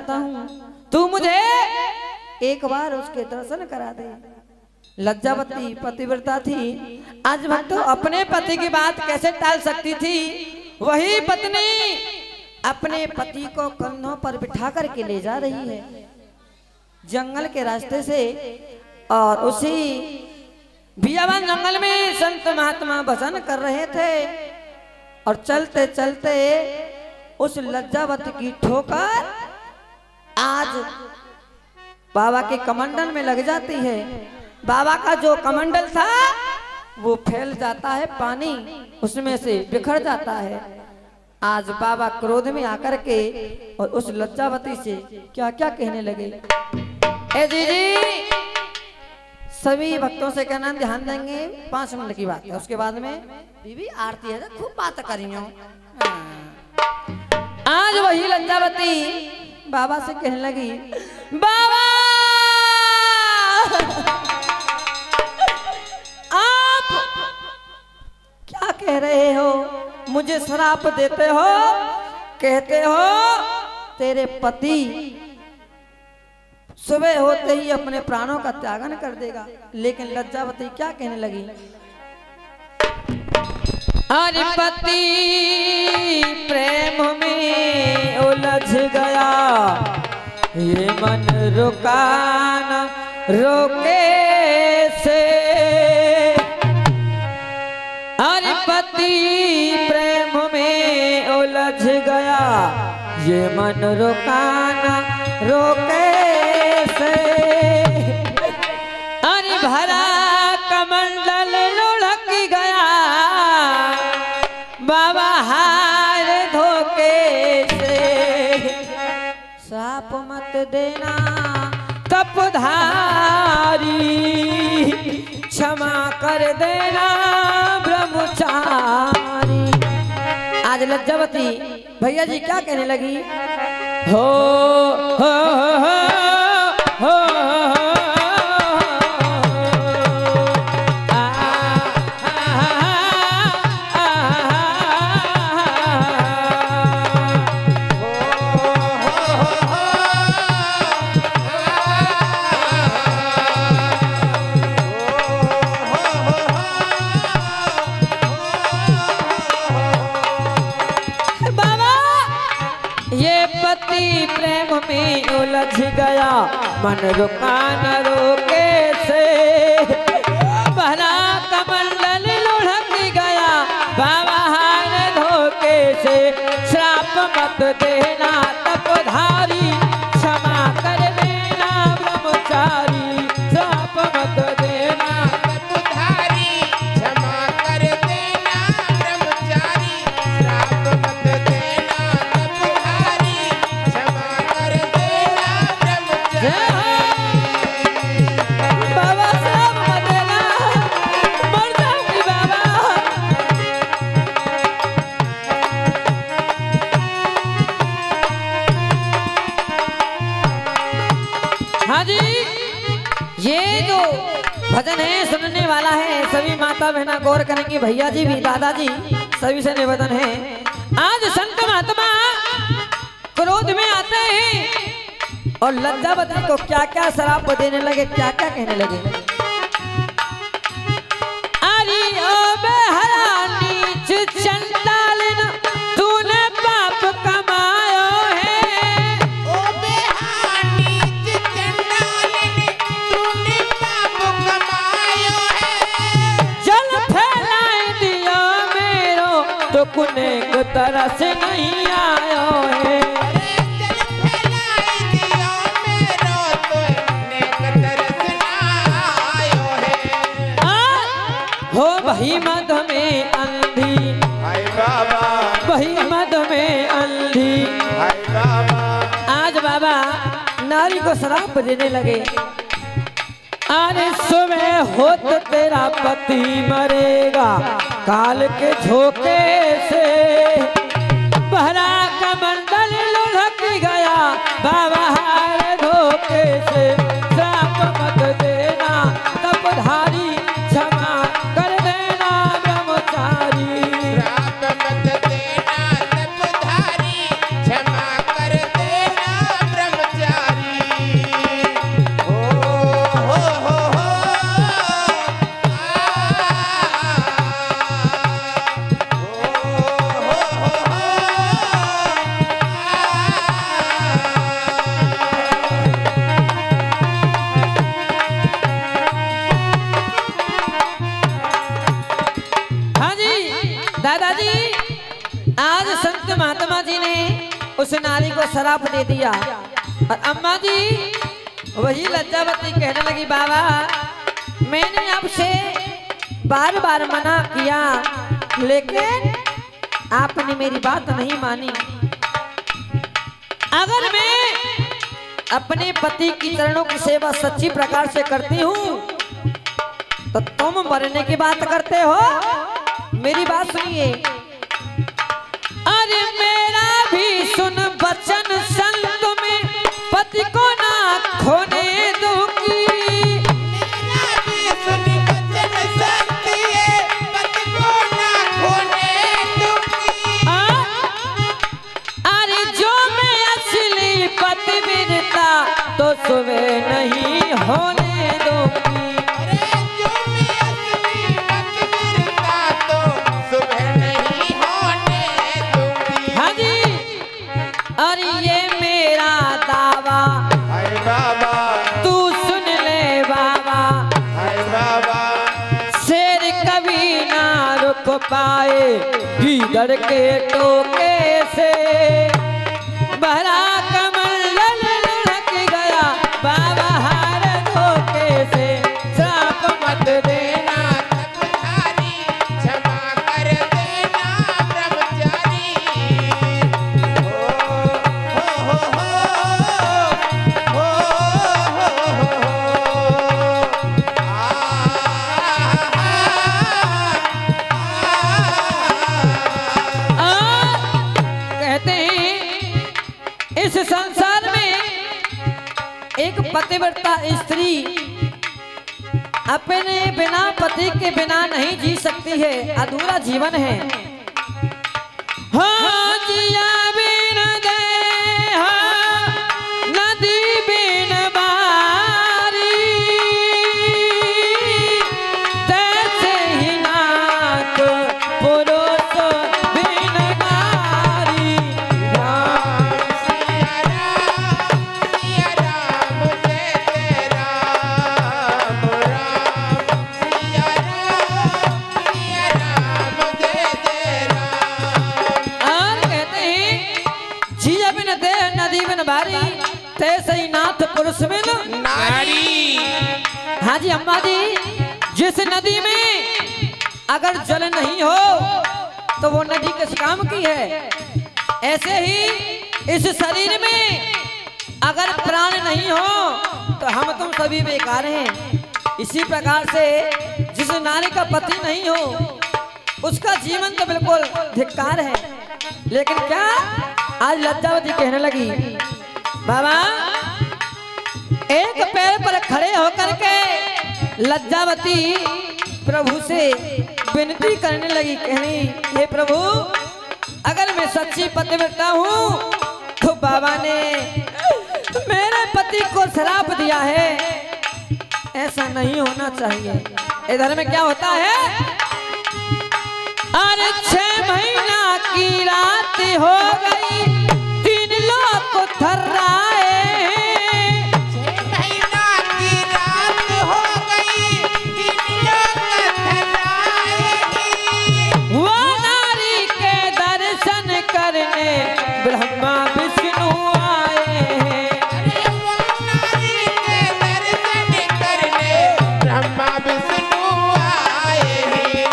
चाहता हूँ तू मुझे एक बार उसके दर्शन करा दे। लज्जावती पतिव्रता थी। आज भक्तों अपने पति की बात कैसे टाल सकती थी। वही पत्नी अपने पति को कंधों पर बिठा करके ले जा रही है जंगल के रास्ते से। और उसी बियावान जंगल में संत महात्मा भजन कर रहे थे और चलते चलते उस लज्जावती की ठोकर आज बाबा के कमंडल में लग जाती है। बाबा का जो कमंडल था वो फैल जाता है, पानी उसमें से बिखर जाता है। आज बाबा क्रोध में आकर के और उस लज्जावती से क्या क्या कहने लगे। ए जी सभी भक्तों से कहना ध्यान देंगे, 5 मिनट की बात है। उसके बाद में बीबी आरती है, खूब बात करी हूँ। आज वही लज्जावती बाबा से कहने लगी, बाबा आप क्या कह रहे हो, मुझे श्राप देते हो, कहते हो तेरे पति सुबह होते ही अपने प्राणों का त्यागन कर देगा। लेकिन लज्जावती क्या कहने लगी, अरे पति प्रेम में उलझ गया, ये मन रुका न रोके से। अरे पति प्रेम में उलझ गया, ये मन रुका न रोके से। अरे भरा कमंडल लुढ़क गया, बाबा हार धोखे से। श्राप मत देना तपधारी, क्षमा कर देना ब्रह्मचारी। आज लज्जावती भैया जी क्या कहने लगी, हो हो हो हो, हो प्रेम में उलझ गया, मन रुका न रोके से। भला कमंडल लुढ़क गया, बाबा हार धोखे से। श्राप मत देना तपधारी, क्षमा कर देना ब्रह्मचारी। श्राप मत देना तपधारी, क्षमा कर देना ब्रह्मचारी। श्राप मत देना तपधारी, क्षमा कर देना ब्रह्मचारी। बाबा श्राप मत देना, मर जाऊंगी बाबा। हाँ जी, ये जो भजन है सुनने वाला है, सभी माता बहना गौर करेंगे, भैया जी भी, दादाजी सभी से निवेदन है। आज संत महात्मा क्रोध में आते हैं और लज्जावती को क्या क्या श्राप देने लगे, क्या क्या कहने लगे। अरे ओ बेहया नीच चंडालिन, तूने पाप कमायो है। ओ बेहानी चंडालिनी, तूने पाप कमायो है। जल फैलाई दिया मेरो, तो कुने को तरस नहीं आयो है। अरे जल फैलाई दिया मेरो, तूने तरस ना आयो है। हो वही मद में अंधी, हाय बाबा, वही मद में अंधी। हाय बाबा। आज बाबा नारी को श्राप देने लगे। अरे सुबह होत तेरा पति मरेगा, काल के झोंके से। भरा कमंडल लुढ़क गया, बाबा हार धोखे से। श्राप मत देना तपधारी, क्षमा कर देना ब्रह्मचारी। श्राप मत देना तपधारी, क्षमा कर देना ब्रह्मचारी। उस नारी को शराप दे दिया। और अम्मा जी वही लज्जावती कहने लगी, बाबा मैंने आपसे बार बार मना किया लेकिन आपने मेरी बात नहीं मानी। अगर मैं अपने पति की चरणों की सेवा सच्ची प्रकार से करती हूँ तो तुम मरने की बात करते हो। मेरी बात सुनिए। अरे मेरा भी सुन बचन संत में पति को ना खोने दूंगी। मेरा भी सुन बचन संत ये पति को ना खोने दूंगी। अरे जो मैं असली पतिव्रता तो सुबह नहीं होने दूंगी। अरे जो मैं असली पतिव्रता तो सुबह नहीं होने दूंगी। हाँ जी। और ये मेरा दावा हाय बाबा, तू सुन ले बाबा, हाय बाबा, शेर कभी ना रुक पाए गीदड़ के टोके से। बहरा कमंडल लुढ़क गया बाबा हार धोखे से। श्राप मत देना तपधारी क्षमा कर देना ब्रह्मचारी। हो कहते हैं इस संसार में एक पतिव्रता स्त्री अपने बिना पति के बिना नहीं जी सकती है, अधूरा जीवन है। हाँ जिया बिन देह नदी बिन बारी, तैसे ही नाथ पुरुष बिन नारी। राम सिया राम जय जय राम, राम सिया राम जय जय राम। और कहते हैं जिया बिन देह नदी बिन बारी, तैसे ही नाथ पुरुष बिन। नारी। हाँ जी अम्मा जी, जिस नदी में अगर जल नहीं हो तो वो नदी किस काम की है। ऐसे ही इस शरीर में अगर प्राण नहीं हो तो हम तुम सभी बेकार हैं। इसी प्रकार से जिस नारी का पति नहीं हो उसका जीवन तो बिल्कुल धिक्कार है। लेकिन क्या आज लज्जावती कहने लगी, बाबा एक पैर पर खड़े होकर के लज्जावती प्रभु से विनती करने लगी, कहनी हे प्रभु अगर मैं सच्ची पतिव्रता हूँ तो बाबा ने मेरे पति को श्राप दिया है, ऐसा नहीं होना चाहिए। इधर में क्या होता है, अरे 6 महीना की रात हो गई 3 लोग थर्राए। 6 महीना की रात हो गई 3 लोग थर्राएगी। वो नारी के दर्शन करने ब्रह्मा विष्णु आए हैं। अरे वो नारी के दर्शन करने ब्रह्मा विष्णु आए हैं।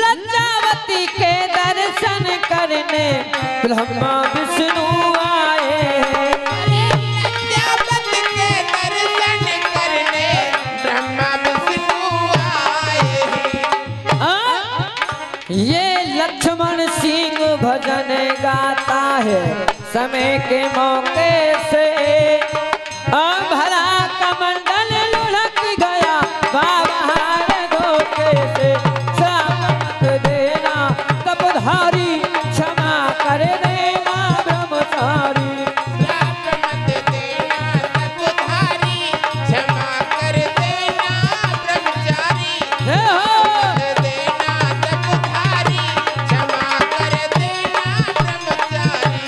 लज्जावती के दर्शन करने ब्रह्मा विष्णु आए हैं। अरे लज्जावत के दर्शन करने ब्रह्मा विष्णु आए हैं। ये लक्ष्मण सिंह भजन गाता है समय के मौके से। भरा कमंडल लुढ़क गया बाबा हार धोखे से। श्राप मत देना तपधारी क्षमा कर देना ब्रह्मचारी। श्राप मत देना तपधारी क्षमा कर देना ब्रह्मचारी। हे हो मत देना तपधारी क्षमा कर देना ब्रह्मचारी।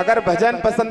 अगर भजन पसंद